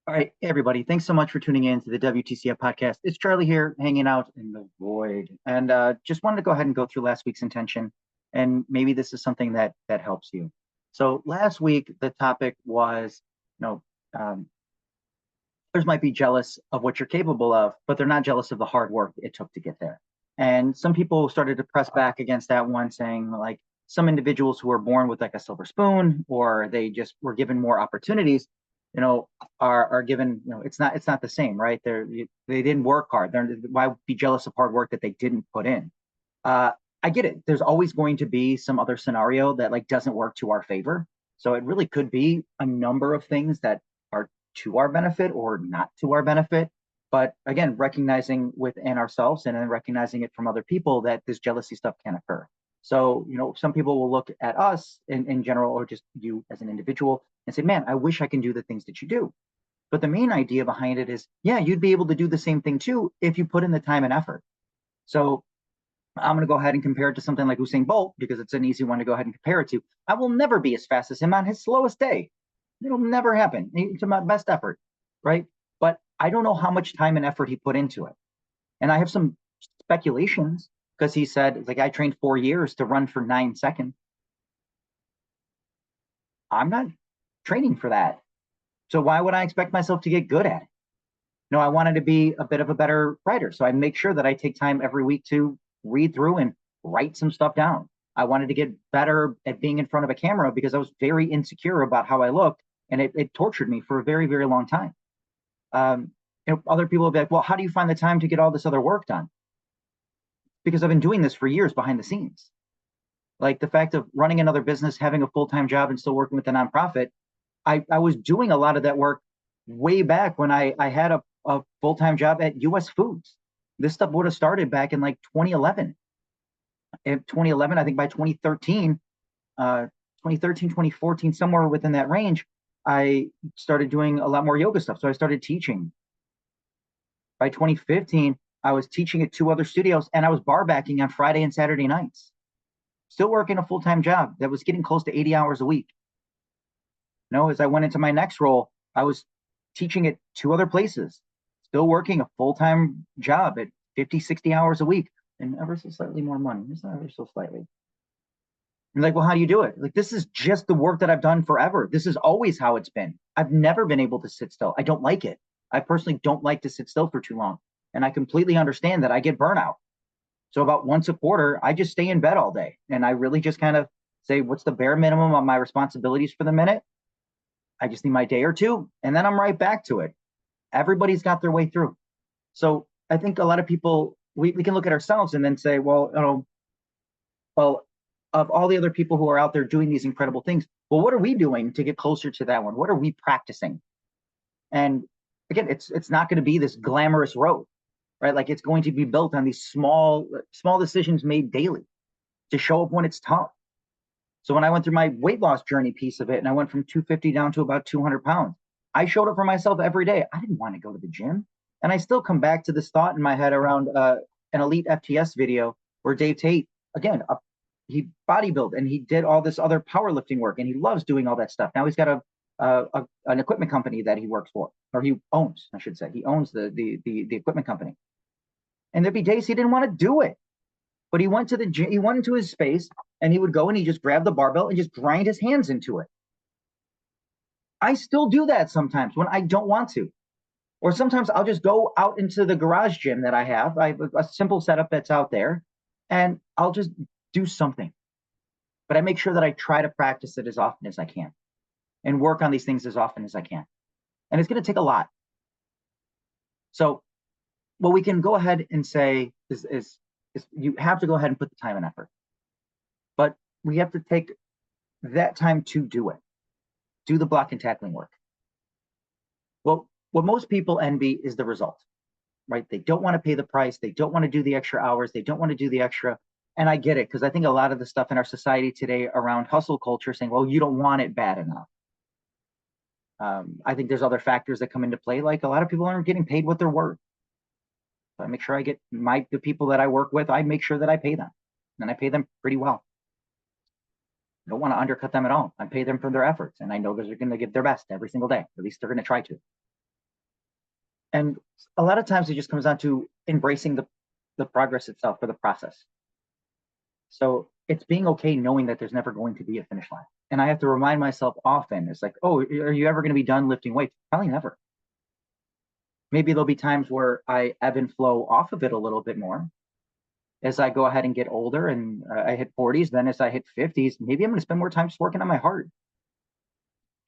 All right, everybody, thanks so much for tuning in to the WTCF podcast. It's Charlie here, hanging out in the void, and just wanted to go ahead and go through last week's intention, and maybe this is something that helps you. So last week, the topic was, you know, um, others might be jealous of what you're capable of, but they're not jealous of the hard work it took to get there. And some people started to press back against that one, saying like some individuals who were born with like a silver spoon, or they just were given more opportunities, are given, it's not the same, right? They didn't work hard. Why be jealous of hard work that they didn't put in? Uh, I get it. There's always going to be some other scenario that like doesn't work to our favor. So it really could be a number of things that are to our benefit or not to our benefit. But again, recognizing within ourselves and then recognizing it from other people that this jealousy stuff can occur. So, some people will look at us in general, or just you as an individual, and say, man, I wish I can do the things that you do. But the main idea behind it is, yeah, you'd be able to do the same thing too if you put in the time and effort. So I'm going to go ahead and compare it to something like Usain Bolt because it's an easy one to go ahead and compare it to. I will never be as fast as him on his slowest day. It'll never happen to my best effort, right? But I don't know how much time and effort he put into it. And I have some speculations because he said, like, I trained 4 years to run for 9 seconds. I'm not training for that. So why would I expect myself to get good at it? No, I wanted to be a bit of a better writer. So I make sure that I take time every week to read through and write some stuff down. I wanted to get better at being in front of a camera because I was very insecure about how I looked, and it tortured me for a very, very long time. Other people will be like, well, how do you find the time to get all this other work done? Because I've been doing this for years behind the scenes. Like the fact of running another business, having a full-time job, and still working with the nonprofit, I was doing a lot of that work way back when I had a full-time job at US Foods. This stuff would have started back in like 2011. In 2011, I think by 2013, 2014, somewhere within that range, I started doing a lot more yoga stuff. So I started teaching. By 2015, I was teaching at two other studios, and I was bar backing on Friday and Saturday nights. Still working a full-time job that was getting close to 80 hours a week. As I went into my next role, I was teaching at two other places, still working a full-time job at 50, 60 hours a week, and ever so slightly more money. Just ever so slightly. You're like, well, how do you do it? Like, this is just the work that I've done forever. This is always how it's been. I've never been able to sit still. I don't like it. I personally don't like to sit still for too long. And I completely understand that I get burnout. So about once a quarter, I just stay in bed all day. And I really just kind of say, what's the bare minimum of my responsibilities for the minute? I just need my day or two, and then I'm right back to it. Everybody's got their way through. So I think a lot of people, we can look at ourselves and then say, well, of all the other people who are out there doing these incredible things, well, what are we doing to get closer to that one? What are we practicing? And again, it's not going to be this glamorous road, right? Like it's going to be built on these small decisions made daily to show up when it's tough. So when I went through my weight loss journey piece of it, and I went from 250 down to about 200 pounds, I showed up for myself every day. I didn't want to go to the gym. And I still come back to this thought in my head around an Elite FTS video where Dave Tate, again, he bodybuilt and he did all this other powerlifting work, and he loves doing all that stuff. Now he's got an equipment company that he works for, or he owns, I should say. He owns the equipment company. And there'd be days he didn't want to do it. But he went to the gym, he went into his space, and he would go and he just grabbed the barbell and just grind his hands into it. I still do that sometimes when I don't want to. Or sometimes I'll just go out into the garage gym that I have. I have a simple setup that's out there, and I'll just do something. But I make sure that I try to practice it as often as I can and work on these things as often as I can. And it's going to take a lot. So what we can go ahead and say is you have to go ahead and put the time and effort. But we have to take that time to do it. Do the block and tackling work. Well, what most people envy is the result, right? They don't want to pay the price. They don't want to do the extra hours. They don't want to do the extra. And I get it, because I think a lot of the stuff in our society today around hustle culture saying, well, you don't want it bad enough. I think there's other factors that come into play. Like a lot of people aren't getting paid what they're worth. So I make sure I get the people that I work with, I make sure that I pay them, and I pay them pretty well. I don't want to undercut them at all. I pay them for their efforts, and I know that they're going to give their best every single day. At least they're going to try to. And a lot of times it just comes down to embracing the progress itself or the process. So it's being okay knowing that there's never going to be a finish line. And I have to remind myself often, it's like, oh, are you ever going to be done lifting weights? Probably never. Maybe there'll be times where I ebb and flow off of it a little bit more as I go ahead and get older and I hit 40s. Then as I hit 50s, maybe I'm going to spend more time just working on my heart,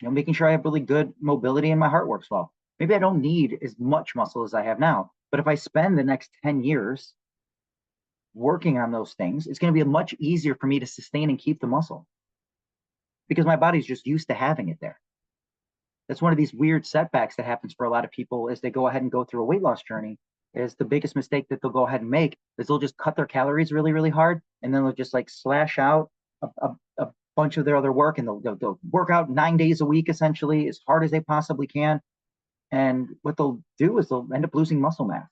making sure I have really good mobility and my heart works well. Maybe I don't need as much muscle as I have now, but if I spend the next 10 years working on those things, it's going to be much easier for me to sustain and keep the muscle because my body's just used to having it there. That's one of these weird setbacks that happens for a lot of people as they go ahead and go through a weight loss journey. Is the biggest mistake that they'll go ahead and make is they'll just cut their calories really, really hard, and then they'll just like slash out a bunch of their other work, and they'll work out 9 days a week essentially as hard as they possibly can. And what they'll do is they'll end up losing muscle mass,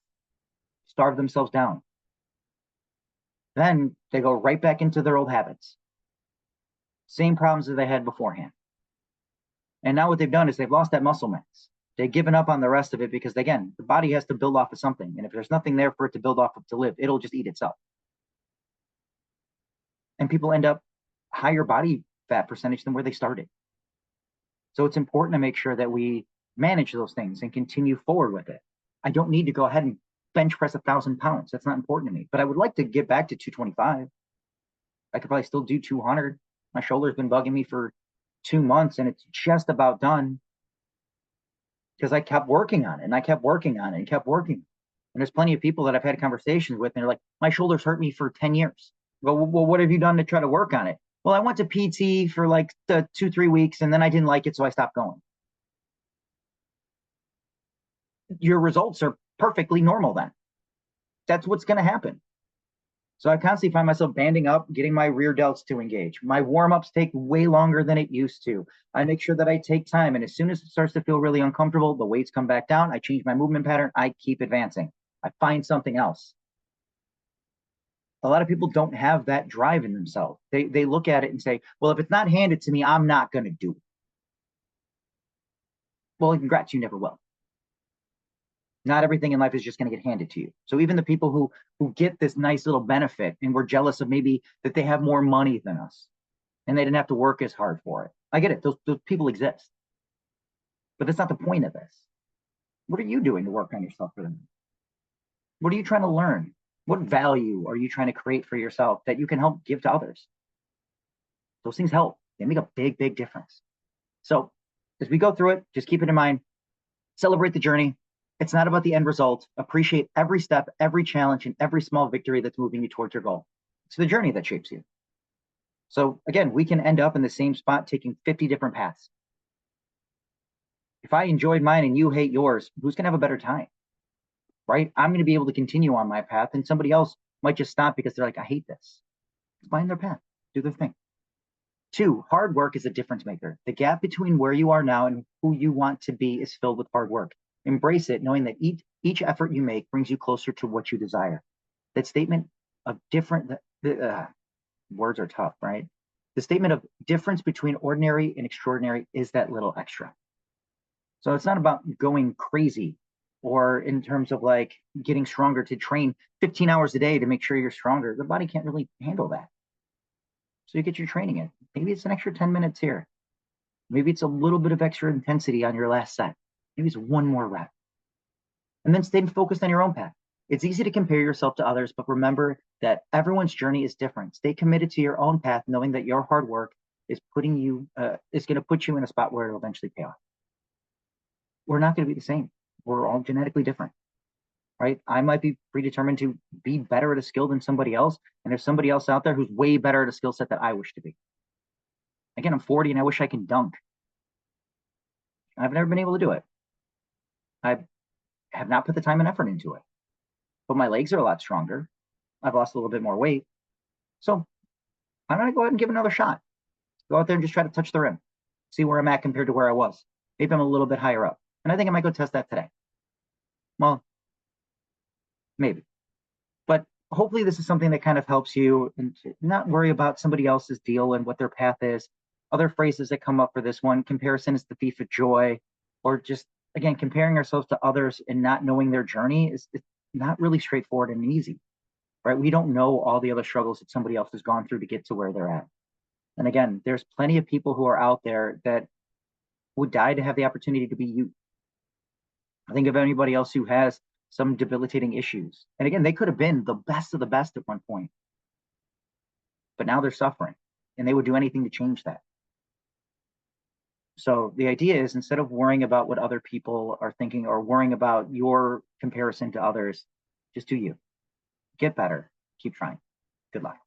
starve themselves down. Then they go right back into their old habits. Same problems that they had beforehand. And now what they've done is they've lost that muscle mass. They've given up on the rest of it because, again, the body has to build off of something. And if there's nothing there for it to build off of to live, it'll just eat itself. And people end up higher body fat percentage than where they started. So it's important to make sure that we manage those things and continue forward with it. I don't need to go ahead and bench press 1,000 pounds. That's not important to me. But I would like to get back to 225. I could probably still do 200. My shoulder's been bugging me for 2 months and it's just about done because I kept working on it and I kept working on it and kept working. And there's plenty of people that I've had conversations with and they're like, my shoulders hurt me for 10 years. Well, what have you done to try to work on it? Well, I went to PT for like 2-3 weeks and then I didn't like it, so I stopped going. Your results are perfectly normal then. That's what's going to happen. So I constantly find myself banding up, getting my rear delts to engage. My warm-ups take way longer than it used to. I make sure that I take time. And as soon as it starts to feel really uncomfortable, the weights come back down. I change my movement pattern. I keep advancing. I find something else. A lot of people don't have that drive in themselves. They look at it and say, well, if it's not handed to me, I'm not going to do it. Well, congrats, you never will. Not everything in life is just going to get handed to you. So even the people who get this nice little benefit and we're jealous of maybe that they have more money than us and they didn't have to work as hard for it. I get it. Those people exist. But that's not the point of this. What are you doing to work on yourself for them? What are you trying to learn? What value are you trying to create for yourself that you can help give to others? Those things help. They make a big, big difference. So as we go through it, just keep it in mind. Celebrate the journey. It's not about the end result. Appreciate every step, every challenge, and every small victory that's moving you towards your goal. It's the journey that shapes you. So again, we can end up in the same spot taking 50 different paths. If I enjoyed mine and you hate yours, who's going to have a better time? Right? I'm going to be able to continue on my path and somebody else might just stop because they're like, I hate this. Find their path, do their thing. 2, hard work is a difference maker. The gap between where you are now and who you want to be is filled with hard work. Embrace it, knowing that each effort you make brings you closer to what you desire. That statement of words are tough, right? The statement of difference between ordinary and extraordinary is that little extra. So it's not about going crazy or in terms of like getting stronger to train 15 hours a day to make sure you're stronger. The body can't really handle that. So you get your training in. Maybe it's an extra 10 minutes here. Maybe it's a little bit of extra intensity on your last set. Maybe it's 1 more rep. And then stay focused on your own path. It's easy to compare yourself to others, but remember that everyone's journey is different. Stay committed to your own path, knowing that your hard work is going to put you in a spot where it'll eventually pay off. We're not going to be the same. We're all genetically different, right? I might be predetermined to be better at a skill than somebody else. And there's somebody else out there who's way better at a skill set that I wish to be. Again, I'm 40 and I wish I can dunk. I've never been able to do it. I have not put the time and effort into it, but my legs are a lot stronger. I've lost a little bit more weight. So I'm going to go ahead and give it another shot. Go out there and just try to touch the rim. See where I'm at compared to where I was. Maybe I'm a little bit higher up. And I think I might go test that today. Well, maybe. But hopefully this is something that kind of helps you and not worry about somebody else's deal and what their path is. Other phrases that come up for this one, comparison is the thief of joy, or just again, comparing ourselves to others and not knowing their journey is not really straightforward and easy, right? We don't know all the other struggles that somebody else has gone through to get to where they're at. And again, there's plenty of people who are out there that would die to have the opportunity to be you. I think of anybody else who has some debilitating issues. And again, they could have been the best of the best at one point, but now they're suffering and they would do anything to change that. So the idea is, instead of worrying about what other people are thinking or worrying about your comparison to others, just do you. Get better. Keep trying. Good luck.